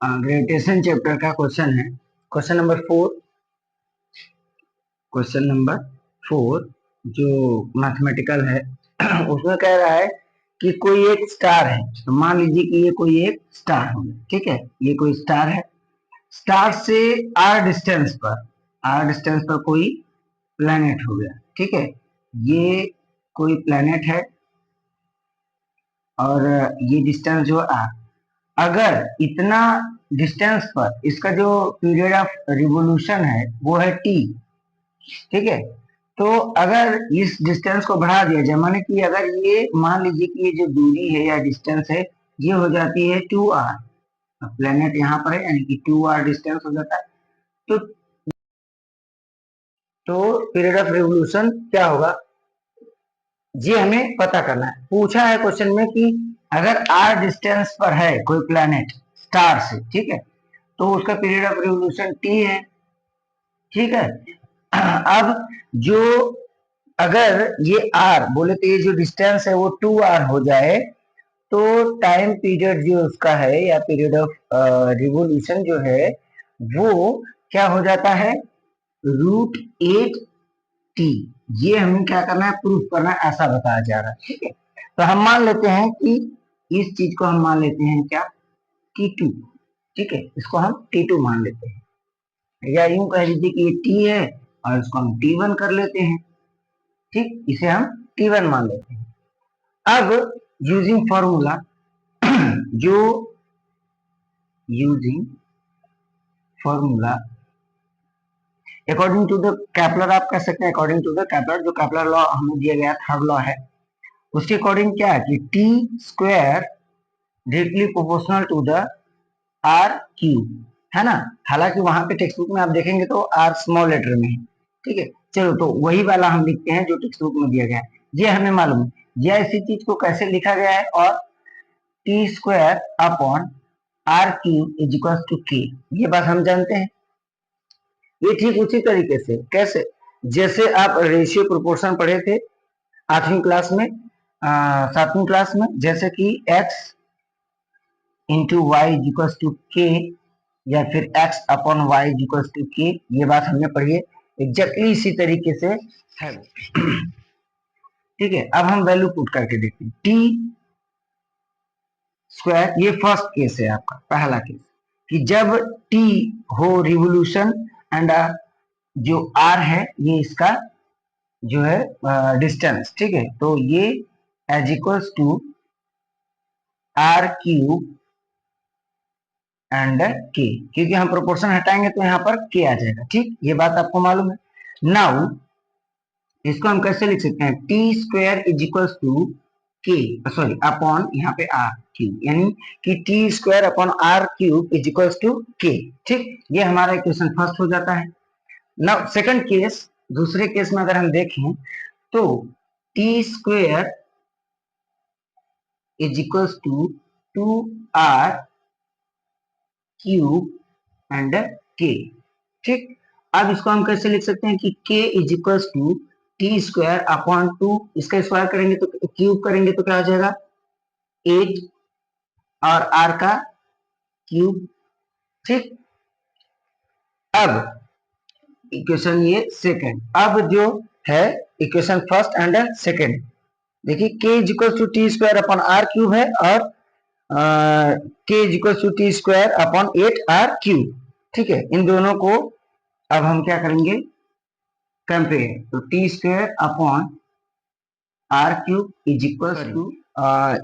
Gravitation chapter का question है, question number 4। Question number 4 जो मैथमेटिकल है उसमें कह रहा है कि कोई एक स्टार है। तो मान लीजिए कि ये कोई एक स्टार हो गया, ठीक है। ये कोई स्टार है, स्टार से आर डिस्टेंस पर कोई प्लेनेट हो गया, ठीक है। ये कोई प्लेनेट है और ये डिस्टेंस जो आर, अगर इतना डिस्टेंस पर इसका जो पीरियड ऑफ रिवोल्यूशन है वो है टी, ठीक है। तो अगर इस डिस्टेंस को बढ़ा दिया जाए, माने कि अगर ये मान लीजिए कि ये जो दूरी है या डिस्टेंस है ये हो जाती है 2r, प्लेनेट यहाँ पर है यानी कि 2r डिस्टेंस हो जाता है। तो पीरियड ऑफ रिवोल्यूशन क्या होगा ये हमें पता करना है। पूछा है क्वेश्चन में कि अगर r डिस्टेंस पर है कोई प्लेनेट स्टार से, ठीक है, तो उसका पीरियड ऑफ रिवोल्यूशन t है, ठीक है। अब जो अगर ये r बोले तो ये जो डिस्टेंस है वो 2r हो जाए तो टाइम पीरियड जो उसका है या पीरियड ऑफ रिवोल्यूशन जो है वो क्या हो जाता है, √8t। ये हमें क्या करना है, प्रूफ करना है, ऐसा बताया जा रहा है, ठीक है। तो हम मान लेते हैं कि इस चीज को हम मान लेते हैं क्या, t2, ठीक है। इसको हम t2 मान लेते हैं, या यूं कह लीजिए कि ये t है और इसको हम t1 कर लेते हैं, ठीक। इसे हम t1 मान लेते हैं। अब यूजिंग फॉर्मूला जो using formula according to the Kepler, आप कह सकते हैं अकॉर्डिंग टू द कैपलर, जो कैपलर लॉ हमें दिया गया थर्ड लॉ है उसके अकॉर्डिंग क्या है कि T square directly proportional to the R cube, है ना। हालांकि वहां पे टेक्स्ट बुक में आप देखेंगे तो आर स्मॉल लेटर में है, ठीक है। चलो तो वही वाला हम लिखते हैं जो टेक्स्ट बुक में दिया गया है, ये हमें मालूम है। यह इसी चीज को कैसे लिखा गया है, और T square upon R cube is equal to K, ये बात हम जानते हैं। ये ठीक उसी तरीके से कैसे, जैसे आप रेशियो प्रोपोर्शन पढ़े थे 8वीं क्लास में, 7वीं क्लास में, जैसे कि x into Y equal to K, या फिर x upon Y equal to K, ये बात हमने पढ़ी है। एग्जैक्टली इसी तरीके से है, ठीक है। अब हम वैल्यू पुट करके देखते हैं। टी स्क्वायर, ये फर्स्ट केस है आपका, पहला केस, कि जब टी हो रिवोल्यूशन एंड जो आर है ये इसका जो है डिस्टेंस, ठीक है। तो ये is equals to R cube and K, क्योंकि हम प्रोपोर्शन हटाएंगे तो यहाँ पर के आ जाएगा, ठीक। ये बात आपको मालूम है। नाउ इसको हम कैसे लिख सकते हैं, T square is equals to K, sorry upon यहाँ पे आर क्यूब, यानी कि T square upon R cube is equals to K, ठीक। ये हमारा इक्वेशन फर्स्ट हो जाता है। नाउ सेकंड केस, दूसरे केस में अगर हम देखें तो T square is equals to 2r cube and K, ठीक। अब इसको हम कैसे लिख सकते हैं कि k is equals to T square upon 2, इसका स्क्वायर करेंगे तो क्यूब करेंगे तो क्या हो जाएगा 8 और r का क्यूब, ठीक। अब इक्वेशन ये सेकंड, अब जो है इक्वेशन फर्स्ट एंड सेकंड, देखिए k is equal to T square upon R cube है और k is equal to T square upon 8r cube, ठीक है। इन दोनों को अब हम क्या करेंगे, कंपेयर, तो T square upon R cube is equal to,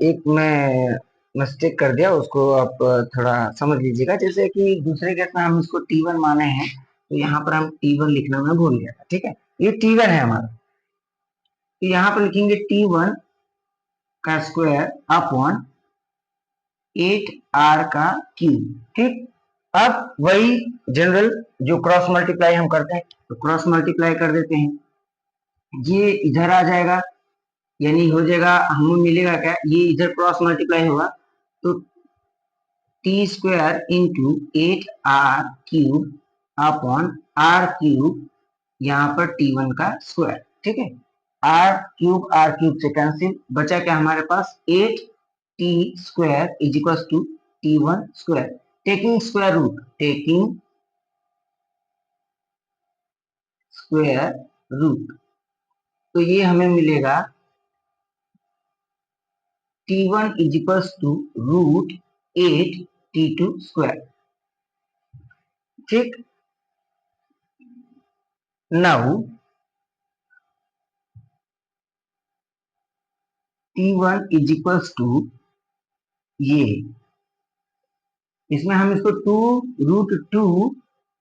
एक मैं मिस्टेक कर दिया, उसको आप थोड़ा समझ लीजिएगा। जैसे कि दूसरे केस में हम इसको t1 माने हैं तो यहाँ पर हम t1 लिखना मैं भूल गया था, ठीक है। ये t1 है हमारा, तो यहाँ पर लिखेंगे t1 का स्क्वायर अपॉन 8r का क्यूब, ठीक। अब वही जनरल जो क्रॉस मल्टीप्लाई हम करते हैं, तो क्रॉस मल्टीप्लाई कर देते हैं, ये इधर आ जाएगा, यानी हो जाएगा, हमें मिलेगा क्या, ये इधर क्रॉस मल्टीप्लाई होगा तो T square into 8r cube upon R cube, यहाँ पर t1 का स्क्वायर, ठीक है। आर क्यूब से कैंसिल, बचा क्या हमारे पास 8t square is equal to t1 square. Taking square root, तो ये हमें मिलेगा T1 is equals to root 8 T2 square. ठीक, now T1 is equals to ये, इसमें हम इसको 2√2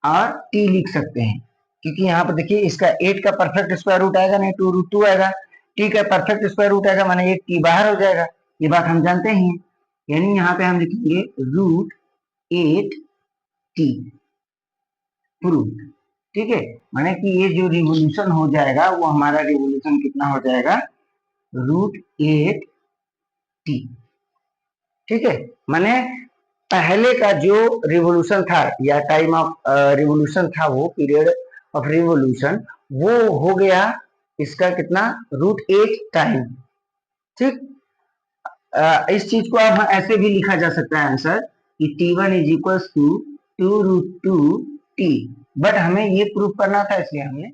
और t लिख सकते हैं, क्योंकि यहाँ पर देखिए इसका 8 का परफेक्ट स्क्वायर रूट आएगा नहीं, 2√2 आएगा, t का परफेक्ट स्क्वायर रूट आएगा, माने एक t बाहर हो जाएगा, ये बात हम जानते ही हैं। यानी यहाँ पे हम लिखेंगे √8t प्रूफ। ठीक है, माने कि ये जो रिवोल्यूशन हो जाएगा वो हमारा रिवोल्यूशन कितना हो जाएगा, √8t। ठीक है, माने पहले का जो रिवोल्यूशन था या टाइम ऑफ रिवोल्यूशन था, वो पीरियड ऑफ रिवोल्यूशन वो हो गया इसका कितना, √8 टाइम। ठीक, इस चीज को अब ऐसे भी लिखा जा सकता है आंसर कि T1 is equal to 2√2t, but हमें ये प्रूफ करना था इसलिए हमने